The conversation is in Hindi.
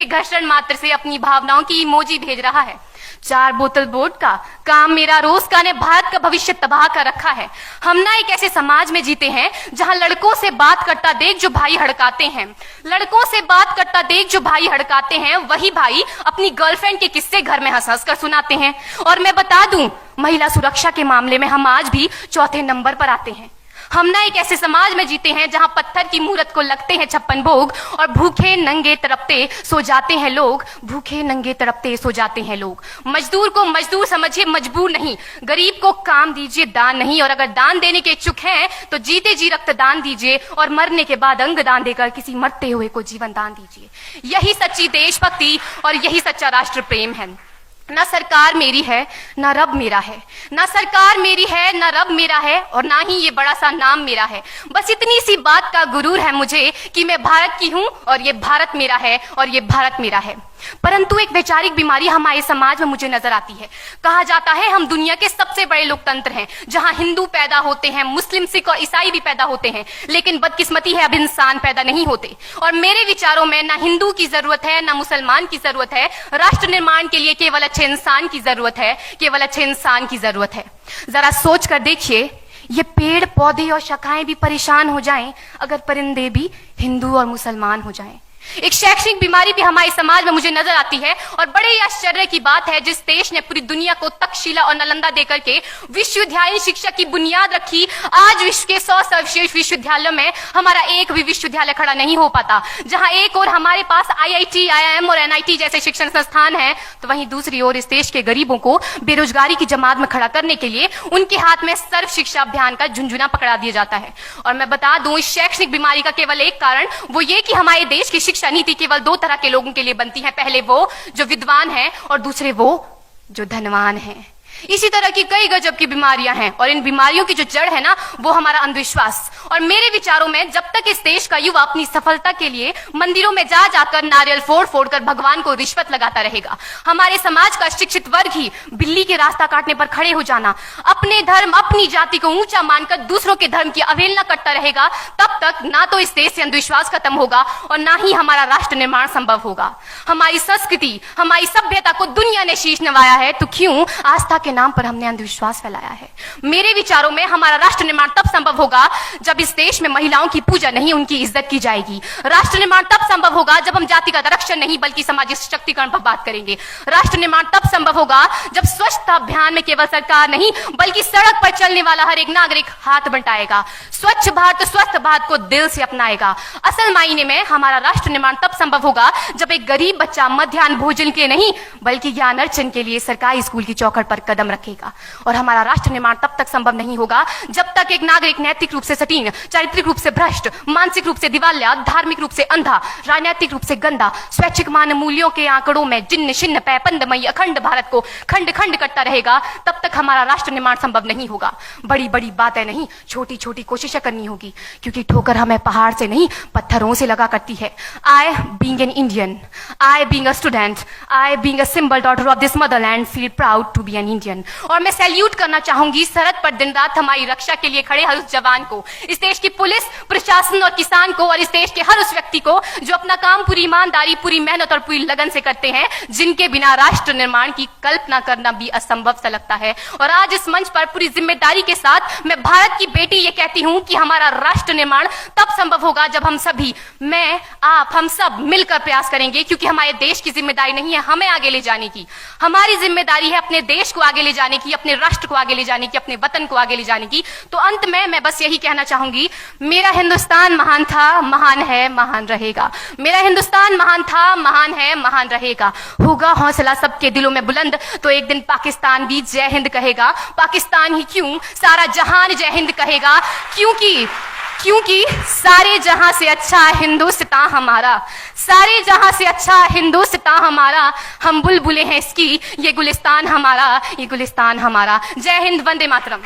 घर्षण मात्र से अपनी भावनाओं की इमोजी भेज रहा है। 4 बोतल वोट का काम मेरा रोज का ने भारत का भविष्य तबाह कर रखा है। हम ना एक ऐसे समाज में जीते हैं जहां लड़कों से बात करता देख जो भाई हड़काते हैं, लड़कों से बात करता देख जो भाई हड़काते हैं, वही भाई अपनी गर्लफ्रेंड के किस्से घर में हंस हंस कर सुनाते हैं। और मैं बता दूं, महिला सुरक्षा के मामले में हम आज भी चौथे नंबर पर आते हैं। हम ना एक ऐसे समाज में जीते हैं जहां पत्थर की मूरत को लगते हैं 56 भोग और भूखे नंगे तड़पते सो जाते हैं लोग, भूखे नंगे तड़पते सो जाते हैं लोग। मजदूर को मजदूर समझिए, मजबूर नहीं। गरीब को काम दीजिए, दान नहीं। और अगर दान देने के इच्छुक हैं तो जीते जी रक्तदान दीजिए और मरने के बाद अंग दान देकर किसी मरते हुए को जीवन दान दीजिए। यही सच्ची देशभक्ति और यही सच्चा राष्ट्र प्रेम है। ना सरकार मेरी है ना रब मेरा है, ना सरकार मेरी है ना रब मेरा है, और ना ही ये बड़ा सा नाम मेरा है। बस इतनी सी बात का गुरूर है मुझे कि मैं भारत की हूं और ये भारत मेरा है और ये भारत मेरा है। परंतु एक वैचारिक बीमारी हमारे समाज में मुझे नजर आती है। कहा जाता है हम दुनिया के सबसे बड़े लोकतंत्र हैं, जहां हिंदू पैदा होते हैं, मुस्लिम, सिख और ईसाई भी पैदा होते हैं, लेकिन बदकिस्मती है अब इंसान पैदा नहीं होते। और मेरे विचारों में ना हिंदू की जरूरत है ना मुसलमान की जरूरत है। राष्ट्र निर्माण के लिए केवल अच्छे इंसान की जरूरत है, केवल अच्छे इंसान की जरूरत है। जरा सोच कर देखिए, ये पेड़ पौधे और शाखाएं भी परेशान हो जाएं अगर परिंदे भी हिंदू और मुसलमान हो जाएं। एक शैक्षणिक बीमारी भी हमारे समाज में मुझे नजर आती है, और बड़े ही आश्चर्य की बात है जिस देश ने पूरी दुनिया को तक्षशिला और नालंदा देकर के विश्वविद्यालय शिक्षा की बुनियाद रखी, आज विश्व के 100 सर्वश्रेष्ठ विश्वविद्यालयों में हमारा एक भी विश्वविद्यालय खड़ा नहीं हो पाता। जहां एक और हमारे पास IIT, IIM और NIT जैसे शिक्षण संस्थान हैं, तो वहीं दूसरी ओर इस देश के गरीबों को बेरोजगारी की जमात में खड़ा करने के लिए उनके हाथ में सर्व शिक्षा अभियान का झुंझुना पकड़ा दिया जाता है। और मैं बता दूं, इस शैक्षणिक बीमारी का केवल एक कारण वो ये कि हमारे देश की शिक्षा नीति केवल 2 तरह के लोगों के लिए बनती है। पहले वो जो विद्वान हैं और दूसरे वो जो धनवान हैं। इसी तरह की कई गजब की बीमारियां हैं, और इन बीमारियों की जो जड़ है ना, वो हमारा अंधविश्वास। और मेरे विचारों में जब तक इस देश का युवा अपनी सफलता के लिए मंदिरों में जा जाकर नारियल फोड़ फोड़ कर भगवान को रिश्वत लगाता रहेगा, हमारे समाज का शिक्षित वर्ग ही बिल्ली के रास्ता काटने पर खड़े हो जाना, अपने धर्म अपनी जाति को ऊंचा मानकर दूसरों के धर्म की अवहेलना करता रहेगा, तब तक ना तो इस देश से अंधविश्वास खत्म होगा और ना ही हमारा राष्ट्र निर्माण संभव होगा। हमारी संस्कृति, हमारी सभ्यता को दुनिया ने शीश नवाया है, तो क्यों आस्था के नाम पर हमने अंधविश्वास फैलाया है? मेरे विचारों में हमारा राष्ट्र निर्माण तब संभव होगा जब इस देश में महिलाओं की पूजा नहीं, उनकी इज्जत की जाएगी। राष्ट्र निर्माण तब संभव होगा जब हम जातिगत आरक्षण नहीं बल्कि सामाजिक सशक्तिकरण पर बात करेंगे। राष्ट्र निर्माण तब संभव होगा जब स्वच्छता अभियान में केवल सरकार नहीं बल्कि सड़क पर चलने वाला हर एक नागरिक हाथ बंटाएगा, स्वच्छ भारत स्वस्थ भारत को दिल से अपनाएगा। असल मायने में हमारा राष्ट्र निर्माण तब संभव होगा जब एक गरीब बच्चा मध्याह्न भोजन के नहीं बल्कि ज्ञान अर्जन के लिए सरकारी स्कूल की चौखट पर कदम रखेगा। और हमारा राष्ट्र निर्माण तब तक संभव नहीं होगा जब तक एक नागरिक नैतिक रूप से सटीन, चारित्रिक रूप से भ्रष्ट, मानसिक रूप से दिवालिया, धार्मिक रूप से अंधा, राजनीतिक रूप से गंदा, स्वैच्छिक मान मूल्यों के आंकड़ों में जिन्न शिन्न पैपंदमयी अखंड भारत को खंड खंड करता रहेगा। तब तक हमारा राष्ट्र निर्माण संभव नहीं होगा। बड़ी बड़ी बातें नहीं, छोटी छोटी कोशिशें करनी होगी, क्योंकि ठोकर हमें पहाड़ से नहीं पत्थरों से लगा करती है। I being an Indian, I being a student, I being a symbol daughter of this motherland feel proud to be an Indian। और मैं सैल्यूट करना चाहूंगी सरहद पर दिन रात हमारी रक्षा के लिए खड़े हर उस जवान को, इस देश की पुलिस, प्रशासन और किसान को, और इस देश के हर उस व्यक्ति को जो अपना काम पूरी ईमानदारी, पूरी मेहनत और पूरी लगन से करते हैं, जिनके बिना राष्ट्र निर्माण की कल्पना करना भी असंभव सा लगता है। और आज इस मंच पर पूरी जिम्मेदारी के साथ मैं भारत की बेटी ये कहती हूं कि हमारा राष्ट्र निर्माण तब संभव होगा जब हम सभी, मैं, आप, हम सब मिलकर प्रयास करेंगे, क्योंकि हमारे देश की जिम्मेदारी नहीं है हमें आगे ले जाने की, हमारी जिम्मेदारी है अपने देश को आगे ले जाने की, अपने राष्ट्र को आगे ले जाने की, अपने वतन को आगे ले जाने की। तो अंत में मैं बस यही कहना चाहूंगी, मेरा हिंदुस्तान महान था, महान है, महान रहेगा। मेरा हिंदुस्तान महान था, महान है, महान रहेगा। होगा हौसला सबके दिलों में बुलंद तो एक दिन पाकिस्तान भी जय हिंद कहेगा। पाकिस्तान ही क्यों, सारा जहान जय हिंद कहेगा, क्योंकि सारे जहां से अच्छा हिंदुस्तान हमारा, सारे जहां से अच्छा हिंदुस्तान हमारा, हम बुलबुलें हैं इसकी, ये गुलिस्तान हमारा, ये गुलिस्तान हमारा। जय हिंद, वंदे मातरम।